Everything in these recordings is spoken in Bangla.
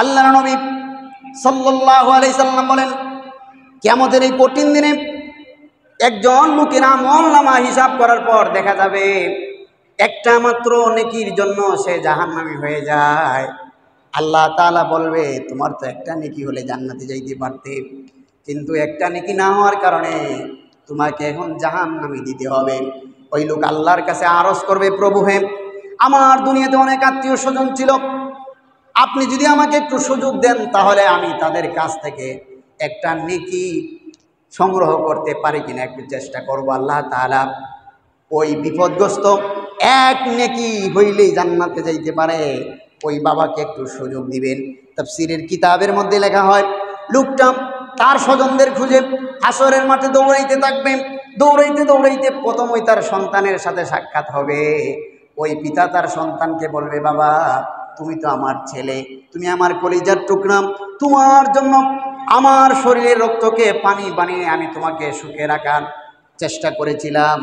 আল্লাহর নবী সাল্লাল্লাহু আলাইহি সাল্লাম বলেন, কিয়ামতের এই কঠিন দিনে একজন লোকের আমলনামা হিসাব করার পর দেখা যাবে একটা মাত্র নেকির জন্য সে জাহান্নামী হয়ে যায়। আল্লাহ তাআলা বলবে, তোমার তো একটা নেকি হলে জান্নাতে যাইতে পারতে, কিন্তু একটা নেকি না হওয়ার কারণে তোমাকে এখন জাহান্নামে দিতে হবে। ওই লোক আল্লাহর কাছে আরজ করবে, প্রভু হে, আমার দুনিয়াতে অনেক আত্মীয় স্বজন ছিল, আপনি যদি আমাকে একটু সুযোগ দেন তাহলে আমি তাদের কাছ থেকে একটা নেকি সংগ্রহ করতে পারি কিনা একটু চেষ্টা করব। আল্লাহ তাআলা ওই বিপদগ্রস্ত এক নেকি হইলেই জান্নাতে যাইতে পারে ওই বাবাকে একটু সুযোগ দিবেন। তাফসীরের কিতাবের মধ্যে লেখা হয়, লোকটা তার স্বজনদের খুঁজে হাসরের মাঠে দৌড়াইতে থাকবে। দৌড়াইতে দৌড়াইতে প্রথমই তার সন্তানের সাথে সাক্ষাৎ হবে। ওই পিতা তার সন্তানকে বলবে, বাবা তুমি তো আমার ছেলে, তুমি আমার কলিজার টুকরা, তোমার জন্য আমার শরীরের রক্তকে পানি বানিয়ে আমি তোমাকে সুখে রাখার চেষ্টা করেছিলাম,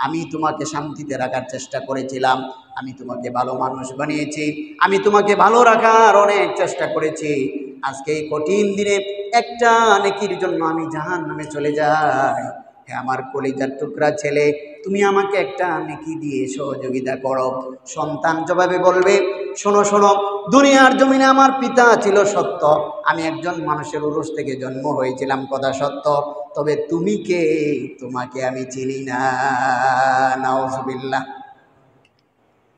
আমি তোমাকে শান্তিতে রাখার চেষ্টা করেছিলাম, আমি তোমাকে ভালো মানুষ বানিয়েছি, আমি তোমাকে ভালো রাখার অনেক চেষ্টা করেছি। আজকে এই কঠিন দিনে একটা নেকির জন্য আমি জাহান্নামে চলে যাই। হে আমার কলিজার টুকরা ছেলে, তুমি আমাকে একটা নেকি দিয়ে সহযোগিতা করো। সন্তান জবাবে বলবে, শোনো শোনো, দুনিয়ার জমিনে আমার পিতা ছিল সত্য, আমি একজন মানুষের উরুস থেকে জন্ম হয়েছিলাম, কথা সত্য, তবে তুমি কে, তোমাকে আমি চিনি না। নাউজুবিল্লাহ।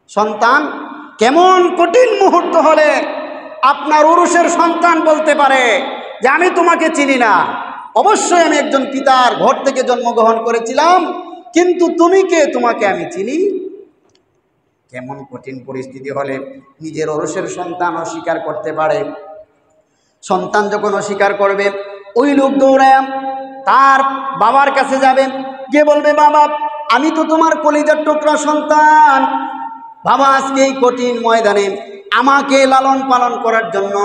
সন্তান কেমন কঠিন মুহূর্ত হলে আপনার উরুসের সন্তান বলতে পারে যে আমি তোমাকে চিনি না, অবশ্যই আমি একজন পিতার ঘর থেকে জন্মগ্রহণ করেছিলাম, কিন্তু তুমি কে, তোমাকে আমি চিনি। কেমন কঠিন পরিস্থিতি হলে নিজের উরুসের সন্তান অস্বীকার করতে পারে। সন্তান যখন অস্বীকার করবে, ওই লোক দৌড়ায় তার বাবার কাছে যাবে, গিয়ে বলবে, বাবা আমি তো তোমার কলিজার টুকরা সন্তান, বাবা আজকে এই কঠিন ময়দানে আমাকে লালন পালন করার জন্য,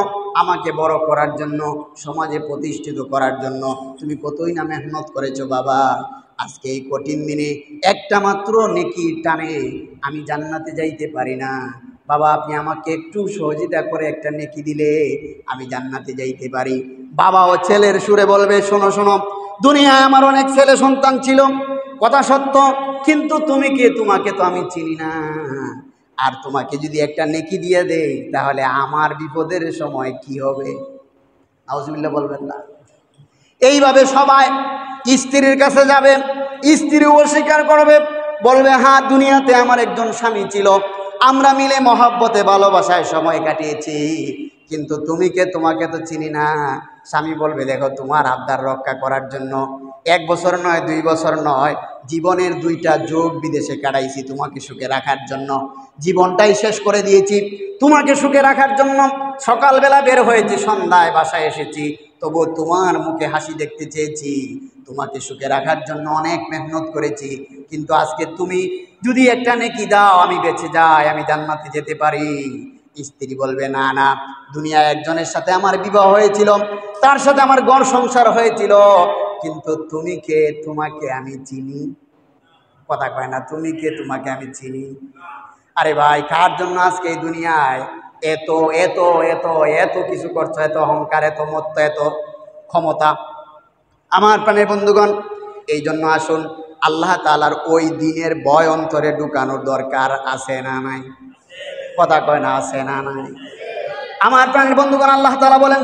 আমাকে বড় করার জন্য, সমাজে প্রতিষ্ঠিত করার জন্য তুমি কতই না মেহনত করেছো বাবা, আজকে এই কঠিন দিনে একটা মাত্র নেকির টানে আমি জান্নাতে যাইতে পারি না, বাবা আপনি আমাকে একটু সহযোগিতা করে একটা নেকি দিলে আমি জান্নাতে যাইতে পারি। বাবা ও ছেলের সুরে বলবে, শোনো শোনো, দুনিয়ায় আমার অনেক ছেলে সন্তান ছিল, কথা সত্য, কিন্তু তুমি কে, তোমাকে তো আমি চিনি না, আর তোমাকে যদি একটা নেকি দিয়ে দেই তাহলে আমার বিপদের সময় কি হবে। নাউজুবিল্লাহ বলবেন না। এইভাবে সবাই স্ত্রীর কাছে যাবে, স্ত্রী অস্বীকার করবে, বলবে, হ্যাঁ দুনিয়াতে আমার একজন স্বামী ছিল, আমরা মিলে মহব্বতে ভালোবাসায় সময় কাটিয়েছি, কিন্তু তুমি কে, তোমাকে তো চিনি না। স্বামী বলবে, দেখো তোমার আবদার রক্ষা করার জন্য 1 বছর নয় 2 বছর নয়, জীবনের 2টা যুগ বিদেশে কাটাইছি তোমাকে সুখে রাখার জন্য, জীবনটাই শেষ করে দিয়েছি তোমাকে সুখে রাখার জন্য, সকালবেলা বের হয়েছি, সন্ধ্যায় বাসায় এসেছি, তবু তোমার মুখে হাসি দেখতে চেয়েছি, তোমাকে সুখে রাখার জন্য অনেক মেহনত করেছি, কিন্তু আজকে তুমি যদি একটা নেকি দাও আমি বেঁচে যাই, আমি জান্নাতে যেতে পারি। স্ত্রী বলবে, না না, দুনিয়ায় একজনের সাথে আমার বিবাহ হয়েছিল, তার সাথে আমার ঘর সংসার হয়েছিল, কিন্তু তুমি কে, তোমাকে আমি চিনি। কথা কয় না, তুমি কে, তোমাকে আমি চিনি। আরে ভাই, কার জন্য আজকে এই দুনিয়ায় এত এত এত এত কিছু করছো, এত অহংকার, এত মত্ত, এত ক্ষমতা। আমার প্রাণের বন্ধুগণ, এই জন্য আসুন আল্লাহ তাআলার ওই দিনের ভয় অন্তরে ঢুকানোর দরকার আছে না নাই? কথা কয় না, আছে না নাই? আমার প্রাণের বন্ধুগণ, আল্লাহ তাআলা বলেন,